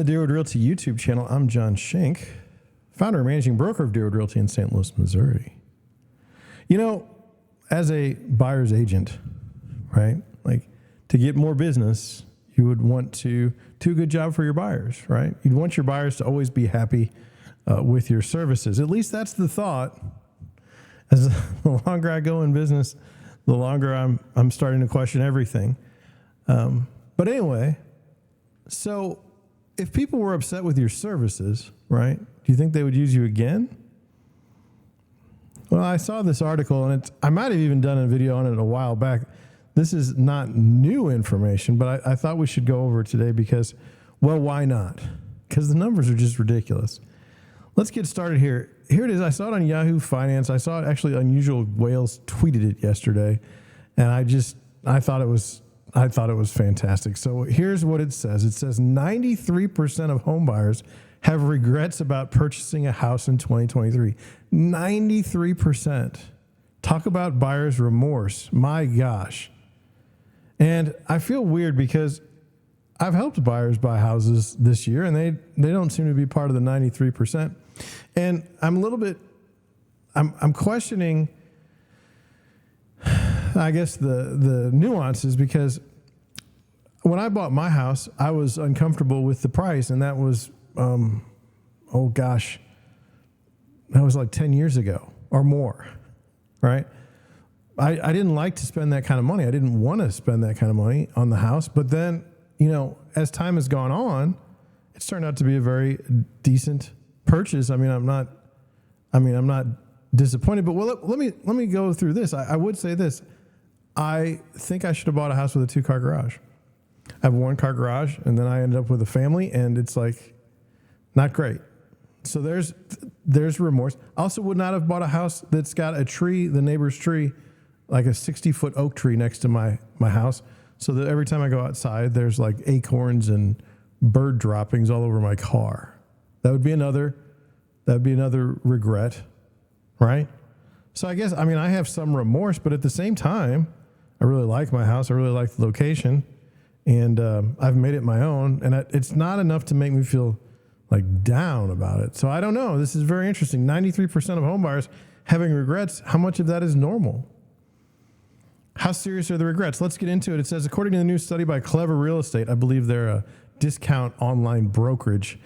the Deerwood Realty YouTube channel. I'm John Schink, founder and managing broker of Deerwood Realty in St. Louis, Missouri. You know, as a buyer's agent, right, like to get more business, you would want to do a good job for your buyers, right? You'd want your buyers to always be happy with your services. At least that's the thought. As the longer I go in business, the longer I'm starting to question everything. But anyway, so if people were upset with your services, right, do you think they would use you again? Well, I saw this article, and I might have even done a video on it a while back. This is not new information, but I thought we should go over it today because, well, why not? Because the numbers are just ridiculous. Let's get started here. Here it is. I saw it on Yahoo Finance. I saw it actually. Unusual Whales tweeted it yesterday, and I thought it was fantastic. So here's what it says. It says 93% of homebuyers have regrets about purchasing a house in 2023. 93%. Talk about buyer's remorse. My gosh. And I feel weird because I've helped buyers buy houses this year, and they don't seem to be part of the 93%. And I'm questioning, I guess, the nuances, because when I bought my house, I was uncomfortable with the price, and that was, that was like 10 years ago or more, right? I didn't like to spend that kind of money. I didn't want to spend that kind of money on the house. But then, you know, as time has gone on, it's turned out to be a very decent purchase. I'm not disappointed. But well, let me go through this. I would say this. I think I should have bought a house with a 2-car garage. I have a 1-car garage, and then I ended up with a family, and it's like not great. So there's remorse. I also would not have bought a house that's got a tree, the neighbor's tree, like a 60-foot oak tree next to my house, so that every time I go outside, there's like acorns and bird droppings all over my car. That would be another regret, right? So I guess, I have some remorse, but at the same time, I really like my house. I really like the location, and I've made it my own, and it's not enough to make me feel like down about it. So I don't know. This is very interesting. 93% of homebuyers having regrets. How much of that is normal? How serious are the regrets? Let's get into it. It says, according to the new study by Clever Real Estate, I believe they're a discount online brokerage,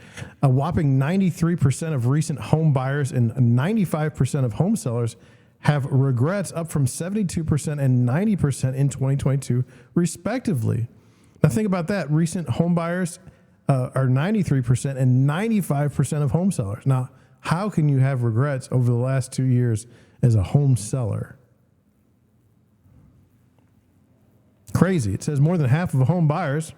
a whopping 93% of recent home buyers and 95% of home sellers have regrets, up from 72% and 90% in 2022, respectively. Now think about that. Recent home buyers are 93% and 95% of home sellers. Now, how can you have regrets over the last 2 years as a home seller? Crazy. It says more than half of home buyers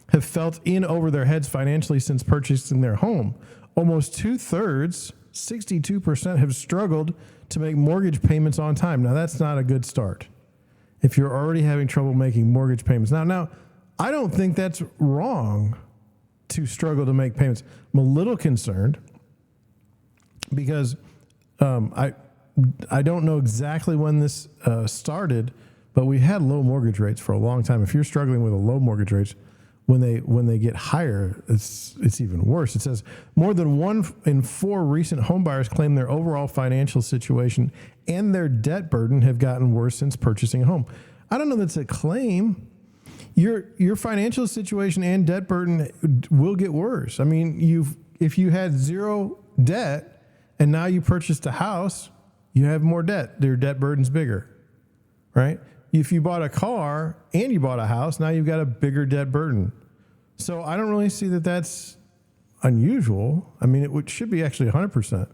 have felt in over their heads financially since purchasing their home. Almost 2/3, 62%, have struggled to make mortgage payments on time. Now, that's not a good start if you're already having trouble making mortgage payments. Now, I don't think that's wrong to struggle to make payments. I'm a little concerned because I don't know exactly when this started, but we had low mortgage rates for a long time. If you're struggling with a low mortgage rates, when they get higher, it's even worse. It says more than 1 in 4 recent homebuyers claim their overall financial situation and their debt burden have gotten worse since purchasing a home. I don't know that's a claim. Your financial situation and debt burden will get worse. I mean, if you had zero debt and now you purchased a house, you have more debt. Your debt burden's bigger, right? If you bought a car and you bought a house, now you've got a bigger debt burden. So I don't really see that that's unusual. I mean, it should be actually 100%.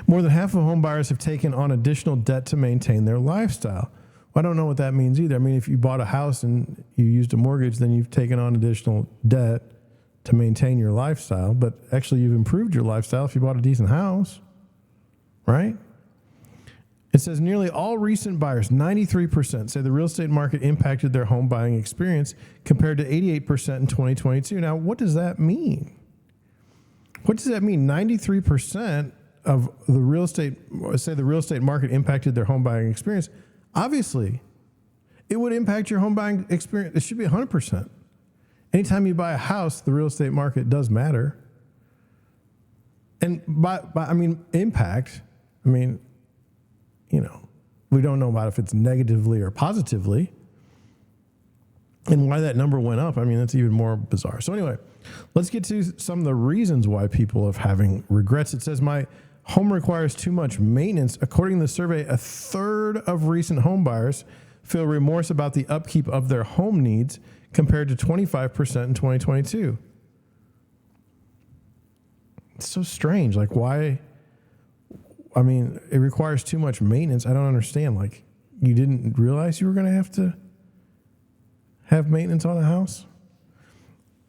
More than half of home buyers have taken on additional debt to maintain their lifestyle. Well, I don't know what that means either. I mean, if you bought a house and you used a mortgage, then you've taken on additional debt to maintain your lifestyle. But actually, you've improved your lifestyle if you bought a decent house, right? It says nearly all recent buyers, 93%, say the real estate market impacted their home buying experience compared to 88% in 2022. Now, what does that mean? What does that mean? 93% of the real estate, say the real estate market impacted their home buying experience. Obviously, it would impact your home buying experience. It should be 100%. Anytime you buy a house, the real estate market does matter. And by impact, we don't know about if it's negatively or positively. And why that number went up, that's even more bizarre. So anyway, let's get to some of the reasons why people are having regrets. It says, my home requires too much maintenance. According to the survey, a third of recent home buyers feel remorse about the upkeep of their home needs compared to 25% in 2022. It's so strange. Like, why? It requires too much maintenance. I don't understand. Like, you didn't realize you were going to have maintenance on a house?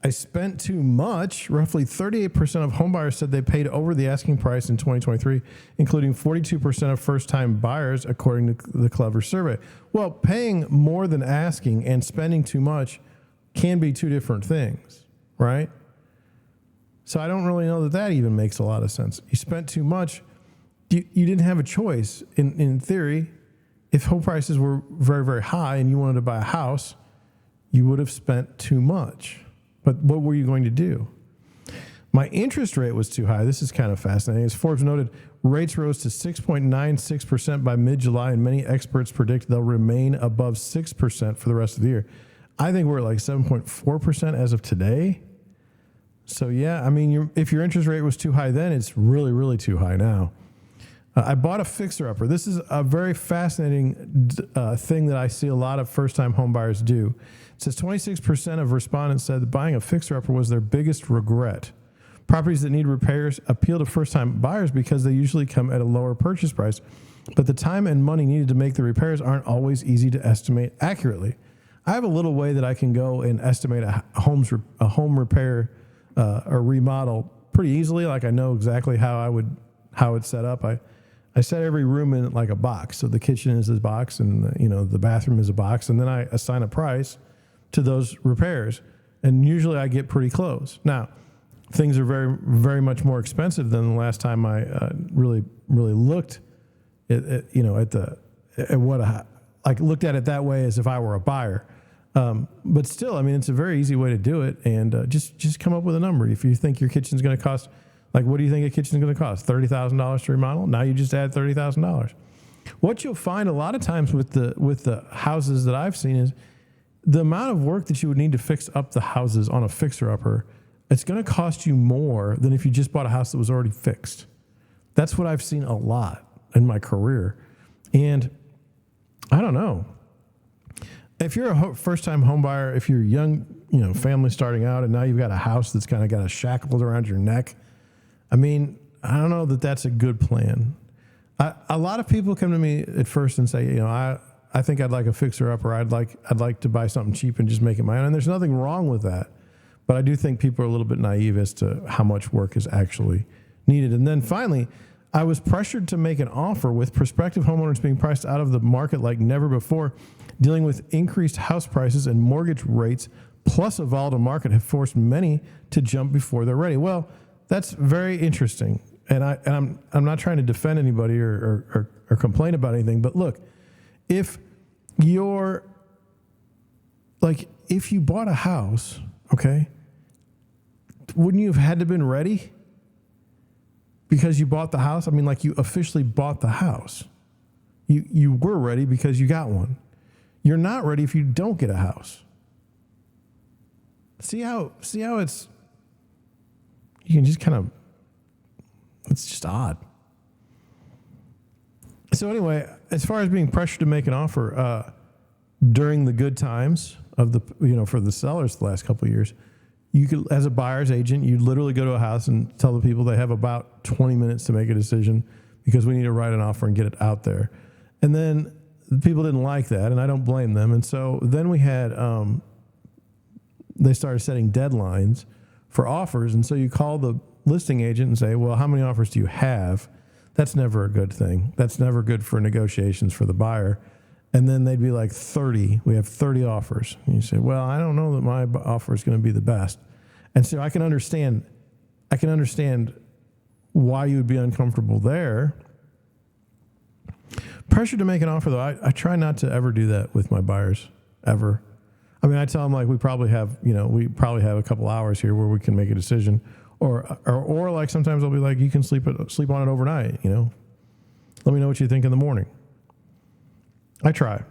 I spent too much. Roughly 38% of homebuyers said they paid over the asking price in 2023, including 42% of first-time buyers, according to the Clever survey. Well, paying more than asking and spending too much can be two different things, right? So I don't really know that even makes a lot of sense. You spent too much. You didn't have a choice. In theory, if home prices were very, very high and you wanted to buy a house, you would have spent too much. But what were you going to do? My interest rate was too high. This is kind of fascinating. As Forbes noted, rates rose to 6.96% by mid-July, and many experts predict they'll remain above 6% for the rest of the year. I think we're at like 7.4% as of today. So yeah, if your interest rate was too high then, it's really, really too high now. I bought a fixer-upper. This is a very fascinating thing that I see a lot of first-time home buyers do. It says 26% of respondents said that buying a fixer-upper was their biggest regret. Properties that need repairs appeal to first-time buyers because they usually come at a lower purchase price, but the time and money needed to make the repairs aren't always easy to estimate accurately. I have a little way that I can go and estimate a home repair or remodel pretty easily. Like, I know exactly how it's set up. I set every room in like a box. So the kitchen is a box, and the bathroom is a box, and then I assign a price to those repairs. And usually I get pretty close. Now, things are very, very much more expensive than the last time I really, really looked at looked at it that way as if I were a buyer. But still, it's a very easy way to do it. And just come up with a number. If you think your kitchen's going to cost, what do you think a kitchen's going to cost? $30,000 to remodel? Now you just add $30,000. What you'll find a lot of times with the houses that I've seen is the amount of work that you would need to fix up the houses on a fixer-upper, it's going to cost you more than if you just bought a house that was already fixed. That's what I've seen a lot in my career. And I don't know. If you're a first-time home buyer, if you're young, family starting out, and now you've got a house that's kind of got a shackles around your neck, I don't know that that's a good plan. A lot of people come to me at first and say, I think I'd like a fixer-upper. I'd like to buy something cheap and just make it my own. And there's nothing wrong with that. But I do think people are a little bit naive as to how much work is actually needed. And then finally, I was pressured to make an offer, with prospective homeowners being priced out of the market like never before. Dealing with increased house prices and mortgage rates, plus a volatile market, have forced many to jump before they're ready. Well, that's very interesting. And I'm not trying to defend anybody or complain about anything. But look, if you bought a house, okay, wouldn't you have had to have been ready? Because you bought the house? You officially bought the house. You were ready because you got one. You're not ready if you don't get a house. See how it's, you can just it's just odd. So anyway, as far as being pressured to make an offer, during the good times of for the sellers the last couple of years, you could, as a buyer's agent, you literally go to a house and tell the people they have about 20 minutes to make a decision because we need to write an offer and get it out there. And then people didn't like that, and I don't blame them. And so then we had, they started setting deadlines for offers. And so you call the listing agent and say, well, how many offers do you have? That's never a good thing. That's never good for negotiations for the buyer. And then they'd be like 30. We have 30 offers. And you say, well, I don't know that my offer is going to be the best. And so I can understand why you would be uncomfortable there. Pressure to make an offer, though, I try not to ever do that with my buyers, ever. I mean, I tell them like we probably have a couple hours here where we can make a decision, or like sometimes I'll be like, you can sleep on it overnight. Let me know what you think in the morning. I try.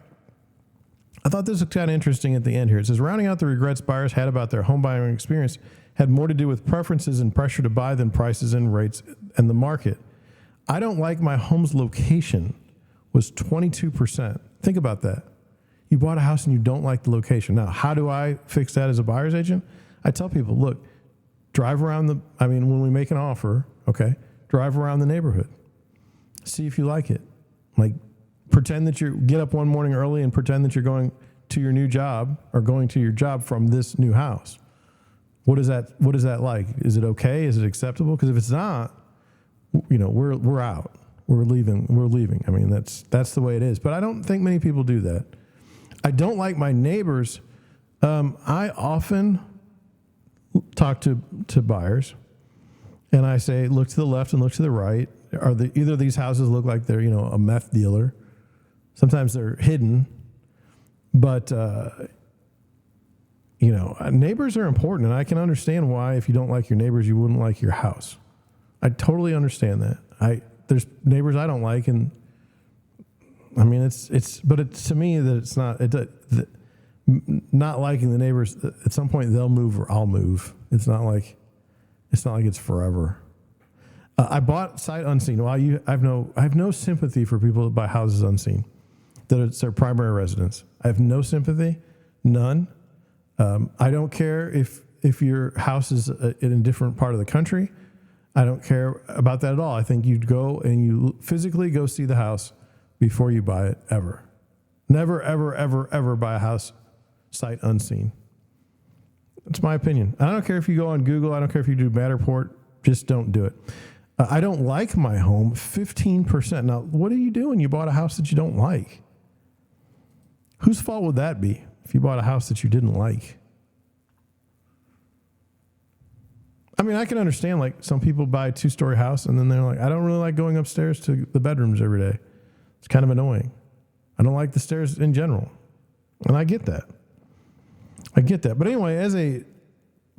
I thought this was kind of interesting at the end here. It says, rounding out the regrets buyers had about their home buying experience had more to do with preferences and pressure to buy than prices and rates and the market. I don't like my home's location was 22%. Think about that. You bought a house and you don't like the location. Now, how do I fix that as a buyer's agent? I tell people, look, drive around when we make an offer, okay, drive around the neighborhood. See if you like it. Like, pretend that get up one morning early and pretend that you're going to your new job or going to your job from this new house. What is that like? Is it okay? Is it acceptable? Because if it's not, we're out. We're leaving. I mean, that's the way it is. But I don't think many people do that. I don't like my neighbors. I often talk to buyers and I say, look to the left and look to the right. Either of these houses look like they're, a meth dealer. Sometimes they're hidden, but, neighbors are important, and I can understand why if you don't like your neighbors, you wouldn't like your house. I totally understand that. There's neighbors I don't like, and I mean, to me that it's not, not liking the neighbors, at some point they'll move or I'll move. It's not like it's forever. I bought sight unseen. Well, I have no sympathy for people that buy houses unseen, that it's their primary residence. I have no sympathy, none. I don't care if your house is in a different part of the country. I don't care about that at all. I think you'd go and you physically go see the house before you buy it, ever. Never, ever, ever, ever buy a house sight unseen. That's my opinion. I don't care if you go on Google. I don't care if you do Matterport. Just don't do it. I don't like my home, 15%. Now, what are you doing? You bought a house that you don't like. Whose fault would that be if you bought a house that you didn't like? I mean, I can understand, like, some people buy a 2-story house and then they're like, I don't really like going upstairs to the bedrooms every day. It's kind of annoying. I don't like the stairs in general. And I get that. But anyway, as a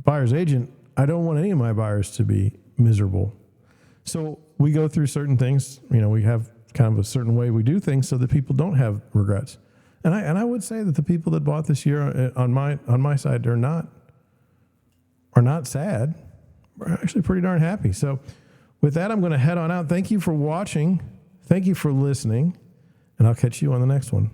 buyer's agent, I don't want any of my buyers to be miserable. So we go through certain things. We have kind of a certain way we do things so that people don't have regrets. And I would say that the people that bought this year on my side are not sad. We're actually pretty darn happy. So with that, I'm going to head on out. Thank you for watching. Thank you for listening. And I'll catch you on the next one.